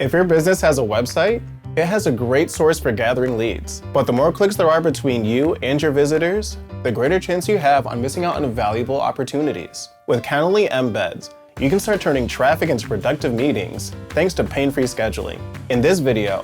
If your business has a website, it has a great source for gathering leads. But the more clicks there are between you and your visitors, the greater chance you have on missing out on valuable opportunities. With Calendly Embeds, you can start turning traffic into productive meetings thanks to pain-free scheduling. In this video,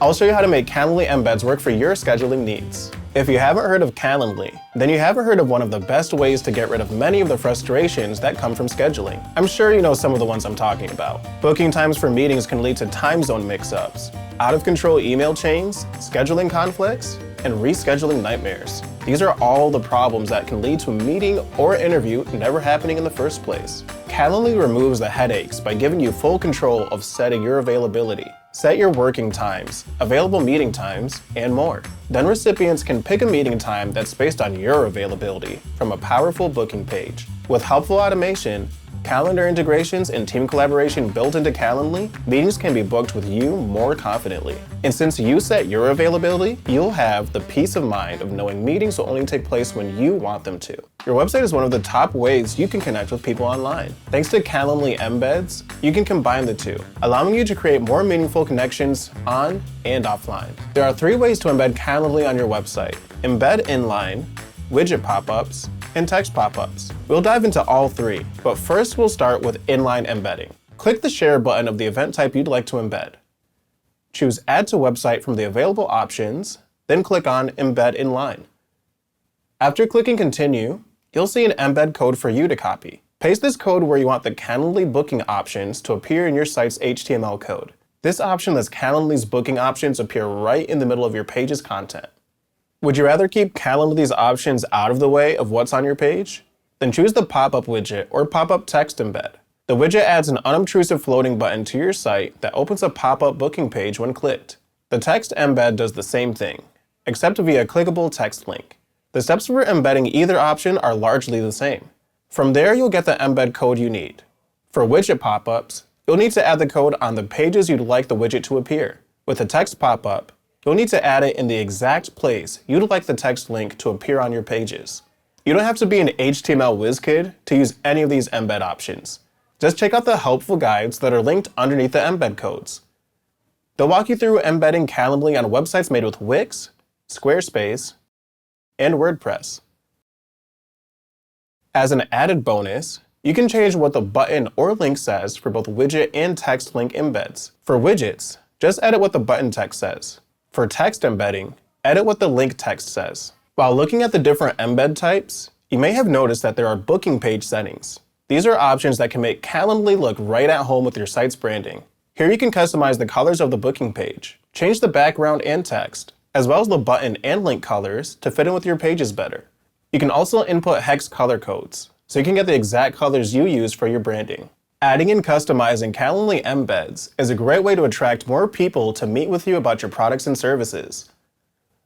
I'll show you how to make Calendly Embeds work for your scheduling needs. If you haven't heard of Calendly, then you haven't heard of one of the best ways to get rid of many of the frustrations that come from scheduling. I'm sure you know some of the ones I'm talking about. Booking times for meetings can lead to time zone mix-ups, out-of-control email chains, scheduling conflicts, and rescheduling nightmares. These are all the problems that can lead to a meeting or interview never happening in the first place. Calendly removes the headaches by giving you full control of setting your availability. Set your working times, available meeting times, and more. Then recipients can pick a meeting time that's based on your availability from a powerful booking page. With helpful automation, calendar integrations, and team collaboration built into Calendly, meetings can be booked with you more confidently. And since you set your availability, you'll have the peace of mind of knowing meetings will only take place when you want them to. Your website is one of the top ways you can connect with people online. Thanks to Calendly Embeds, you can combine the two, allowing you to create more meaningful connections on and offline. There are 3 ways to embed Calendly on your website: embed inline, widget pop-ups, and text pop-ups. We'll dive into all 3, but first we'll start with inline embedding. Click the share button of the event type you'd like to embed. Choose Add to Website from the available options, then click on Embed Inline. After clicking Continue, you'll see an embed code for you to copy. Paste this code where you want the Calendly booking options to appear in your site's HTML code. This option lets Calendly's booking options appear right in the middle of your page's content. Would you rather keep Calendly's options out of the way of what's on your page? Then choose the pop-up widget or pop-up text embed. The widget adds an unobtrusive floating button to your site that opens a pop-up booking page when clicked. The text embed does the same thing, except via a clickable text link. The steps for embedding either option are largely the same. From there, you'll get the embed code you need. For widget pop-ups, you'll need to add the code on the pages you'd like the widget to appear. With a text pop-up, you'll need to add it in the exact place you'd like the text link to appear on your pages. You don't have to be an HTML whiz kid to use any of these embed options. Just check out the helpful guides that are linked underneath the embed codes. They'll walk you through embedding Calendly on websites made with Wix, Squarespace, and WordPress. As an added bonus, you can change what the button or link says for both widget and text link embeds. For widgets, just edit what the button text says. For text embedding, edit what the link text says. While looking at the different embed types, you may have noticed that there are booking page settings. These are options that can make Calendly look right at home with your site's branding. Here you can customize the colors of the booking page, change the background and text, as well as the button and link colors to fit in with your pages better. You can also input hex color codes, so you can get the exact colors you use for your branding. Adding and customizing Calendly Embeds is a great way to attract more people to meet with you about your products and services.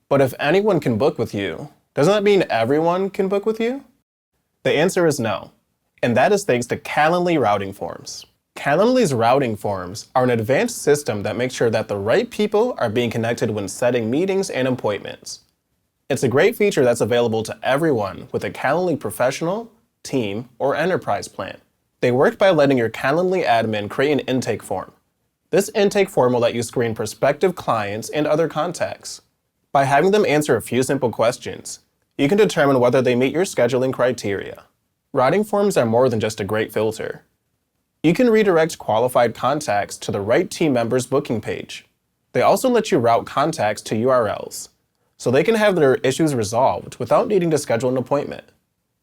But if anyone can book with you, doesn't that mean everyone can book with you? The answer is no, and that is thanks to Calendly routing forms. Calendly's routing forms are an advanced system that makes sure that the right people are being connected when setting meetings and appointments. It's a great feature that's available to everyone with a Calendly Professional, Team, or Enterprise plan. They work by letting your Calendly admin create an intake form. This intake form will let you screen prospective clients and other contacts. By having them answer a few simple questions, you can determine whether they meet your scheduling criteria. Routing forms are more than just a great filter. You can redirect qualified contacts to the right team member's booking page. They also let you route contacts to URLs, so they can have their issues resolved without needing to schedule an appointment.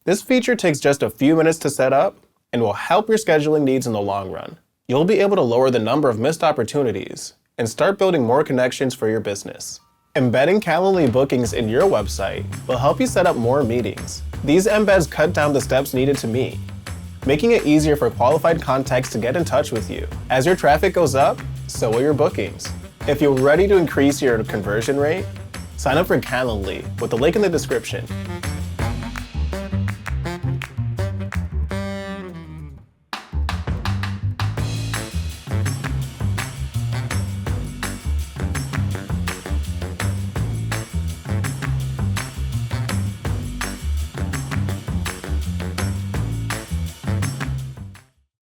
This feature takes just a few minutes to set up and will help your scheduling needs in the long run. You'll be able to lower the number of missed opportunities and start building more connections for your business. Embedding Calendly bookings in your website will help you set up more meetings. These embeds cut down the steps needed to meet, making it easier for qualified contacts to get in touch with you. As your traffic goes up, so will your bookings. If you're ready to increase your conversion rate, sign up for Calendly with the link in the description.